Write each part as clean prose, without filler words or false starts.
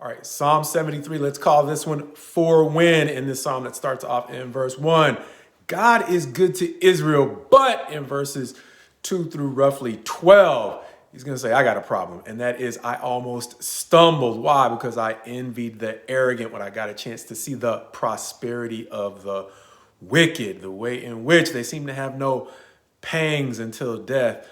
All right, Psalm 73, let's call this one For When in this psalm that starts off in verse 1. God is good to Israel, but in verses 2 through roughly 12, he's going to say, I got a problem. And that is, I almost stumbled. Why? Because I envied the arrogant when I got a chance to see the prosperity of the wicked, the way in which they seem to have no pangs until death.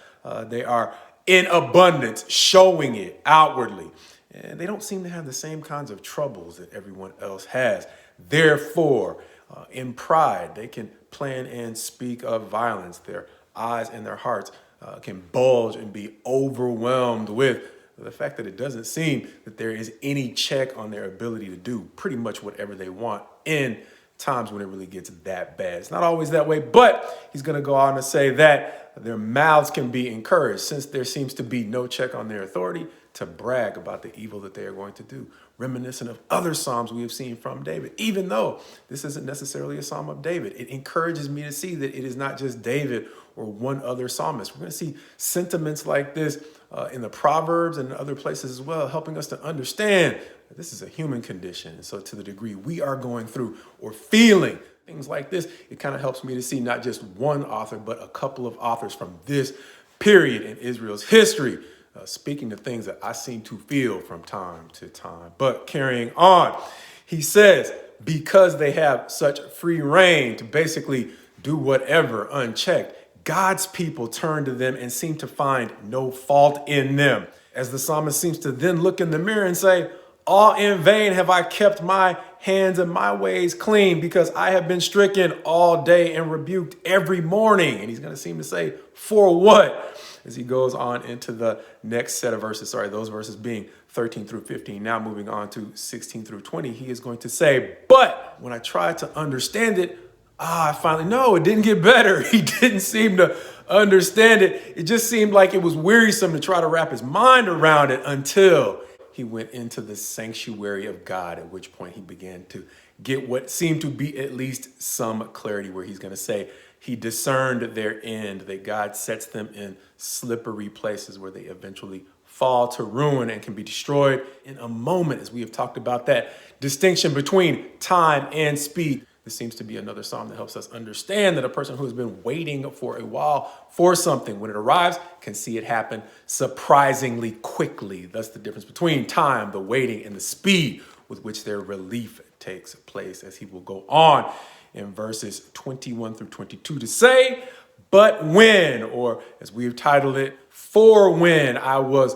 They are in abundance, showing it outwardly. And they don't seem to have the same kinds of troubles that everyone else has. Therefore, in pride, they can plan and speak of violence. Their eyes and their hearts can bulge and be overwhelmed with the fact that it doesn't seem that there is any check on their ability to do pretty much whatever they want in times when it really gets that bad. It's not always that way, but he's going to go on to say that their mouths can be encouraged since there seems to be no check on their authority to brag about the evil that they are going to do, reminiscent of other Psalms we have seen from David. Even though this isn't necessarily a Psalm of David, it encourages me to see that it is not just David or one other psalmist. We're going to see sentiments like this in the Proverbs and other places as well, helping us to understand that this is a human condition. And so to the degree we are going through or feeling things like this, it kind of helps me to see not just one author, but a couple of authors from this period in Israel's history, speaking to things that I seem to feel from time to time. But carrying on, he says, because they have such free reign to basically do whatever unchecked, God's people turn to them and seem to find no fault in them. As the psalmist seems to then look in the mirror and say, all in vain have I kept my hands and my ways clean because I have been stricken all day and rebuked every morning. And he's going to seem to say, for what? As he goes on into the next set of verses, those verses being 13 through 15, now moving on to 16 through 20, he is going to say, but when I tried to understand it, it didn't get better. He didn't seem to understand it. It just seemed like it was wearisome to try to wrap his mind around it until he went into the sanctuary of God, at which point he began to get what seemed to be at least some clarity, where he's going to say he discerned their end, that God sets them in slippery places where they eventually fall to ruin and can be destroyed in a moment, as we have talked about that distinction between time and speed. This seems to be another psalm that helps us understand that a person who has been waiting for a while for something, when it arrives, can see it happen surprisingly quickly. Thus the difference between time, the waiting, and the speed with which their relief takes place, as he will go on in verses 21 through 22 to say, but when, or as we have titled it, for when I was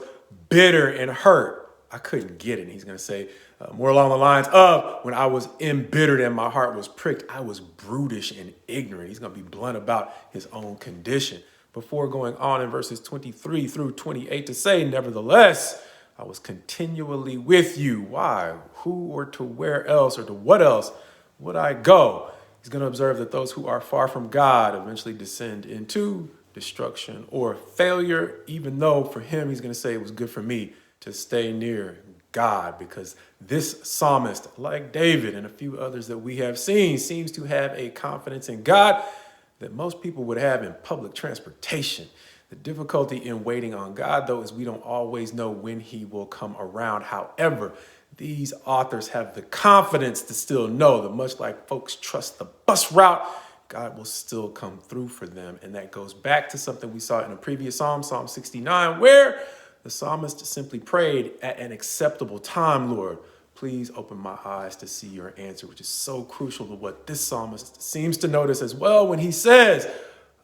bitter and hurt, I couldn't get it. And he's going to say, more along the lines of when I was embittered and my heart was pricked, I was brutish and ignorant. He's going to be blunt about his own condition. Before going on in verses 23 through 28 to say, nevertheless, I was continually with you. Why? Who or to where else or to what else would I go? He's going to observe that those who are far from God eventually descend into destruction or failure, even though for him, he's going to say it was good for me to stay near God, because this psalmist, like David and a few others that we have seen, seems to have a confidence in God that most people would have in public transportation. The difficulty in waiting on God, though, is we don't always know when he will come around. However, these authors have the confidence to still know that much like folks trust the bus route, God will still come through for them. And that goes back to something we saw in a previous psalm, Psalm 69, where the psalmist simply prayed at an acceptable time, Lord, please open my eyes to see your answer, which is so crucial to what this psalmist seems to notice as well when he says,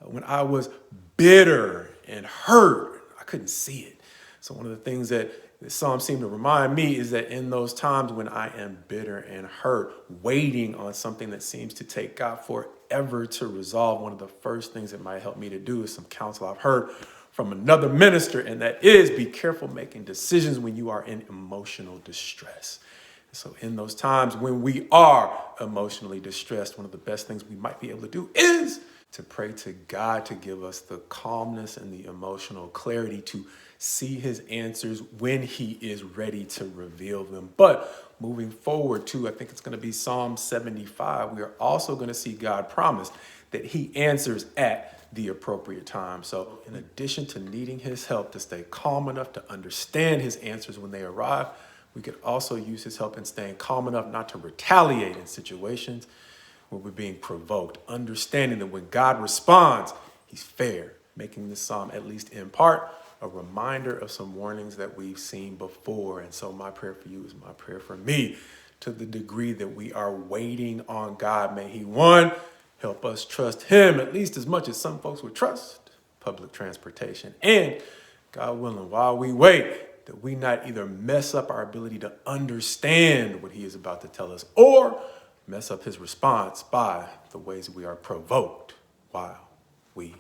when I was bitter and hurt, I couldn't see it. So one of the things that the psalm seemed to remind me is that in those times when I am bitter and hurt, waiting on something that seems to take God forever to resolve, one of the first things that might help me to do is some counsel I've heard from another minister, and that is be careful making decisions when you are in emotional distress. So in those times when we are emotionally distressed, one of the best things we might be able to do is to pray to God to give us the calmness and the emotional clarity to see his answers when he is ready to reveal them. But moving forward to, I think it's going to be Psalm 75, we are also going to see God promise that he answers at the appropriate time. So in addition to needing his help to stay calm enough to understand his answers when they arrive, We could also use his help in staying calm enough not to retaliate in situations where we're being provoked, understanding that when God responds, he's fair, making this psalm, at least in part, a reminder of some warnings that we've seen before. And so my prayer for you is my prayer for me. To the degree that we are waiting on God, may he, one, help us trust him at least as much as some folks would trust public transportation. And God willing, while we wait, that we not either mess up our ability to understand what he is about to tell us or mess up his response by the ways we are provoked while we